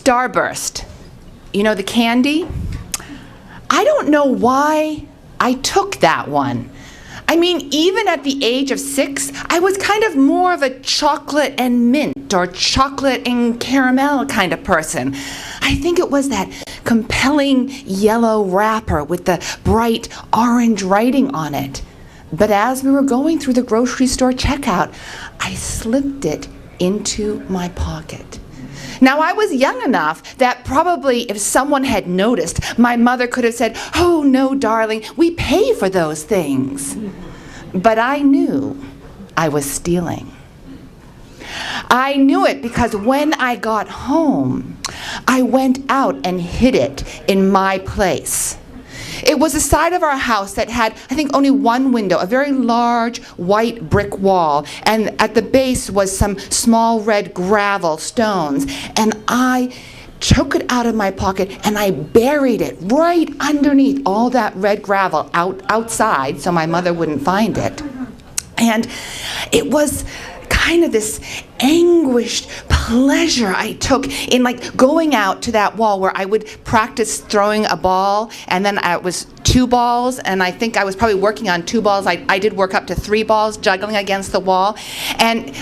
Starburst, you know, the candy? I don't know why I took that one. I mean, even at the age of 6, I was kind of more of a chocolate and mint or chocolate and caramel kind of person. I think it was that compelling yellow wrapper with the bright orange writing on it. But as we were going through the grocery store checkout, I slipped it into my pocket. Now, I was young enough that probably if someone had noticed, my mother could have said, "Oh, no, darling, we pay for those things." But I knew I was stealing. I knew it because when I got home, I went out and hid it in my place. It was the side of our house that had, I think, only one window, a very large white brick wall, and at the base was some small red gravel stones. And I took it out of my pocket and I buried it right underneath all that red gravel outside so my mother wouldn't find it. And it was kind of this anguished pleasure I took in like going out to that wall where I would practice throwing a ball, and then it was 2 balls, and I think I was probably working on 2 balls. I did work up to 3 balls juggling against the wall. And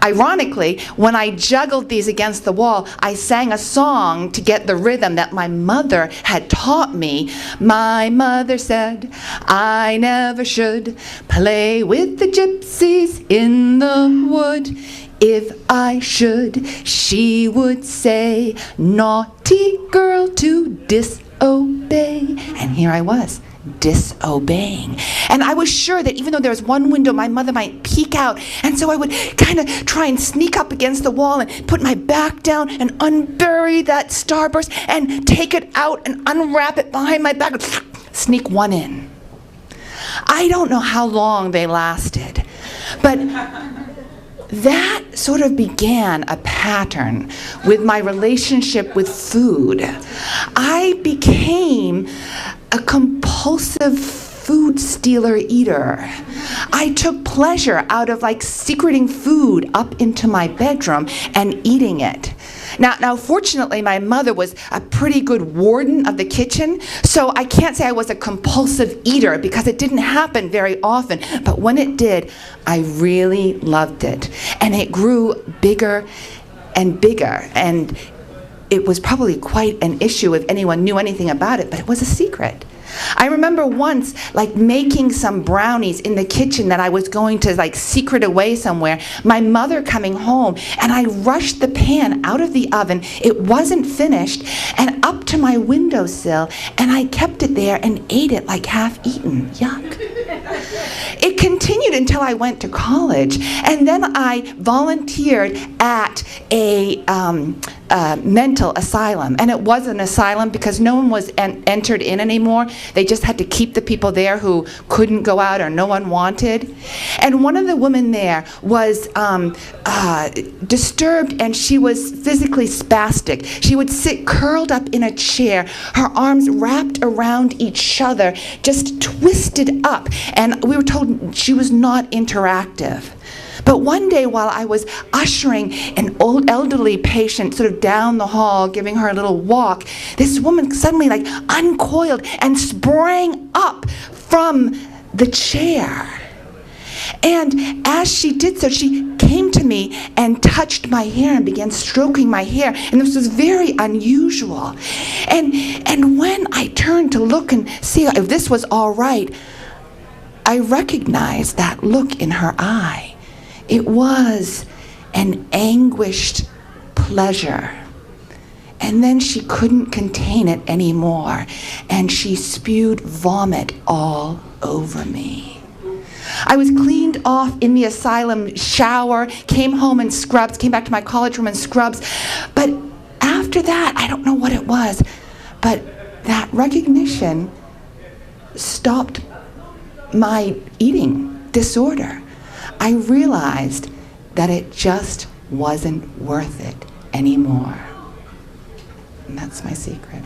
ironically, when I juggled these against the wall, I sang a song to get the rhythm that my mother had taught me. My mother said I never should play with the gypsies in the wood. If I should, she would say, naughty girl to disobey. And here I was, disobeying. And I was sure that even though there was one window, my mother might peek out. And so I would kind of try and sneak up against the wall and put my back down and unbury that starburst and take it out and unwrap it behind my back, sneak one in. I don't know how long they lasted, but that sort of began a pattern with my relationship with food. I became a compulsive food stealer eater. I took pleasure out of like secreting food up into my bedroom and eating it. Now, fortunately, my mother was a pretty good warden of the kitchen, so I can't say I was a compulsive eater because it didn't happen very often. But when it did, I really loved it. And it grew bigger and bigger. And it was probably quite an issue if anyone knew anything about it, but it was a secret. I remember once like making some brownies in the kitchen that I was going to like secret away somewhere, my mother coming home, and I rushed the pan out of the oven. It wasn't finished, and up to my windowsill, and I kept it there and ate it like half eaten. Yuck. It continued until I went to college, and then I volunteered at a mental asylum. And it was an asylum because no one was entered in anymore. They just had to keep the people there who couldn't go out or no one wanted. And one of the women there was disturbed, and she was physically spastic. She would sit curled up in a chair, her arms wrapped around each other, just twisted up. And we were told she was not interactive. But one day while I was ushering an old elderly patient sort of down the hall, giving her a little walk, this woman suddenly like uncoiled and sprang up from the chair. And as she did so, she came to me and touched my hair and began stroking my hair. And this was very unusual. And when I turned to look and see if this was all right, I recognized that look in her eye. It was an anguished pleasure. And then she couldn't contain it anymore, and she spewed vomit all over me. I was cleaned off in the asylum shower, came home in scrubs, came back to my college room in scrubs. But after that, I don't know what it was, but that recognition stopped my eating disorder. I realized that it just wasn't worth it anymore. And that's my secret.